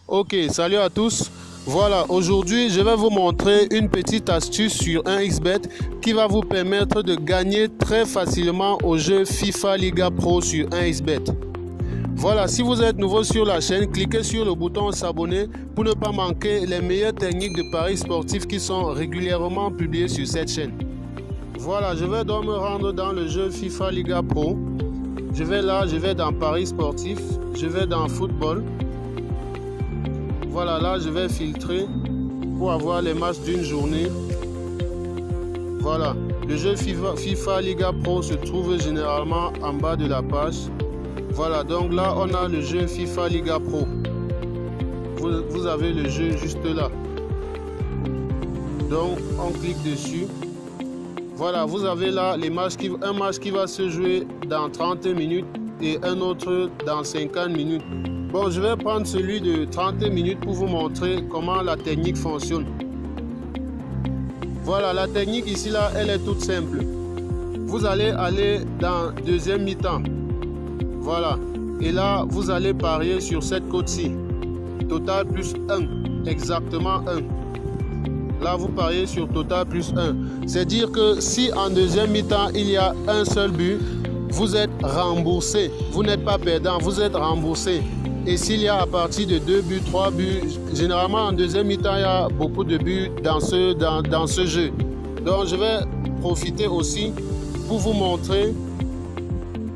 Ok, salut à tous. Voilà, aujourd'hui, je vais vous montrer une petite astuce sur 1xBet qui va vous permettre de gagner très facilement au jeu FIFA Liga Pro sur 1xBet. Voilà, si vous êtes nouveau sur la chaîne, cliquez sur le bouton s'abonner pour ne pas manquer les meilleures techniques de paris sportifs qui sont régulièrement publiées sur cette chaîne. Voilà, je vais donc me rendre dans le jeu FIFA Liga Pro. Je vais dans paris sportif, je vais dans football. Voilà, là je vais filtrer pour avoir les matchs d'une journée. Voilà, le jeu FIFA Liga Pro se trouve généralement en bas de la page. Voilà, donc là on a le jeu FIFA Liga Pro. Vous avez le jeu juste là. Donc on clique dessus. Voilà, vous avez là un match qui va se jouer dans 30 minutes et un autre dans 50 minutes. Bon, je vais prendre celui de 30 minutes pour vous montrer comment la technique fonctionne. Voilà, la technique ici, là, elle est toute simple. Vous allez aller dans deuxième mi-temps. Voilà. Et là, vous allez parier sur cette cote-ci. Total plus 1. Exactement 1. Là, vous pariez sur total plus 1. C'est dire que si en deuxième mi-temps, il y a un seul but, vous êtes remboursé. Vous n'êtes pas perdant, vous êtes remboursé. Et s'il y a à partir de 2 buts, 3 buts, généralement en deuxième mi-temps, il y a beaucoup de buts dans ce jeu. Donc je vais profiter aussi pour vous montrer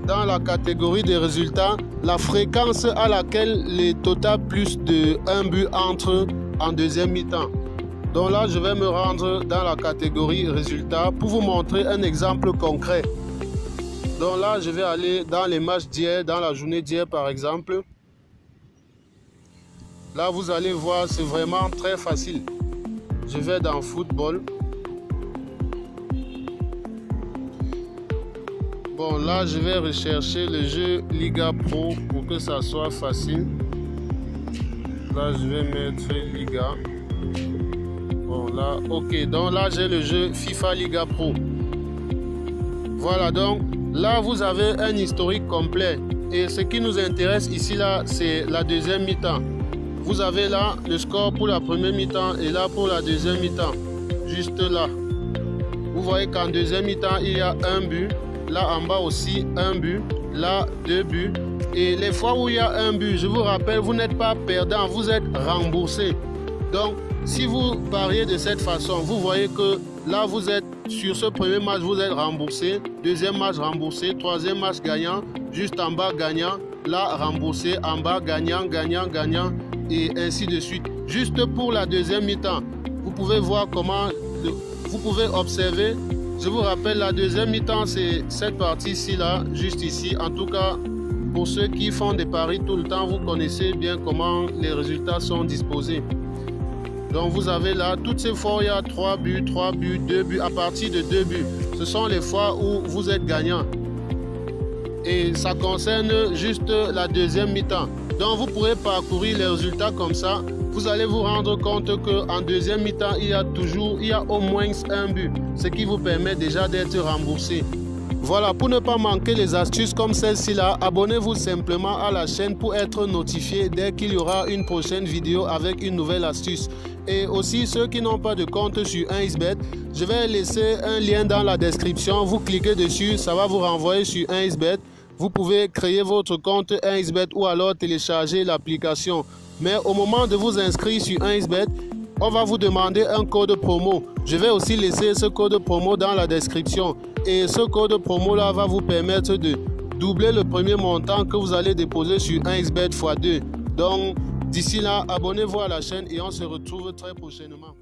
dans la catégorie des résultats la fréquence à laquelle les total plus de 1 but entrent en deuxième mi-temps. Donc là, je vais me rendre dans la catégorie résultats pour vous montrer un exemple concret. Donc là, je vais aller dans les matchs d'hier, dans la journée d'hier par exemple. Là, vous allez voir, c'est vraiment très facile. Je vais dans football. Bon, là, je vais rechercher le jeu Liga Pro pour que ça soit facile. Là, je vais mettre Liga. Bon, là, ok. Donc là, j'ai le jeu FIFA Liga Pro. Voilà, donc là, vous avez un historique complet. Et ce qui nous intéresse ici, là, c'est la deuxième mi-temps. Vous avez là le score pour la première mi-temps et là pour la deuxième mi-temps. Juste là. Vous voyez qu'en deuxième mi-temps, il y a un but. Là en bas aussi, un but. Là, 2 buts. Et les fois où il y a un but, je vous rappelle, vous n'êtes pas perdant, vous êtes remboursé. Donc, si vous pariez de cette façon, vous voyez que là, vous êtes sur ce premier match, vous êtes remboursé. Deuxième match remboursé. Troisième match gagnant. Juste en bas gagnant. Là, remboursé. En bas gagnant, gagnant, gagnant. Et ainsi de suite. Juste pour la deuxième mi-temps, vous pouvez voir comment, vous pouvez observer. Je vous rappelle, la deuxième mi-temps, c'est cette partie-ci, là, juste ici. En tout cas, pour ceux qui font des paris tout le temps, vous connaissez bien comment les résultats sont disposés. Donc, vous avez là, toutes ces fois, il y a 3 buts, 2 buts. À partir de 2 buts, ce sont les fois où vous êtes gagnant. Et ça concerne juste la deuxième mi-temps. Donc vous pourrez parcourir les résultats comme ça. Vous allez vous rendre compte qu'en deuxième mi-temps, il y a au moins un but. Ce qui vous permet déjà d'être remboursé. Voilà, pour ne pas manquer les astuces comme celle-ci là, abonnez-vous simplement à la chaîne pour être notifié dès qu'il y aura une prochaine vidéo avec une nouvelle astuce. Et aussi ceux qui n'ont pas de compte sur 1xBet, je vais laisser un lien dans la description. Vous cliquez dessus, ça va vous renvoyer sur 1xBet. Vous pouvez créer votre compte 1xBet ou alors télécharger l'application. Mais au moment de vous inscrire sur 1xBet, on va vous demander un code promo. Je vais aussi laisser ce code promo dans la description. Et ce code promo là va vous permettre de doubler le premier montant que vous allez déposer sur 1xBet x2. Donc d'ici là, abonnez-vous à la chaîne et on se retrouve très prochainement.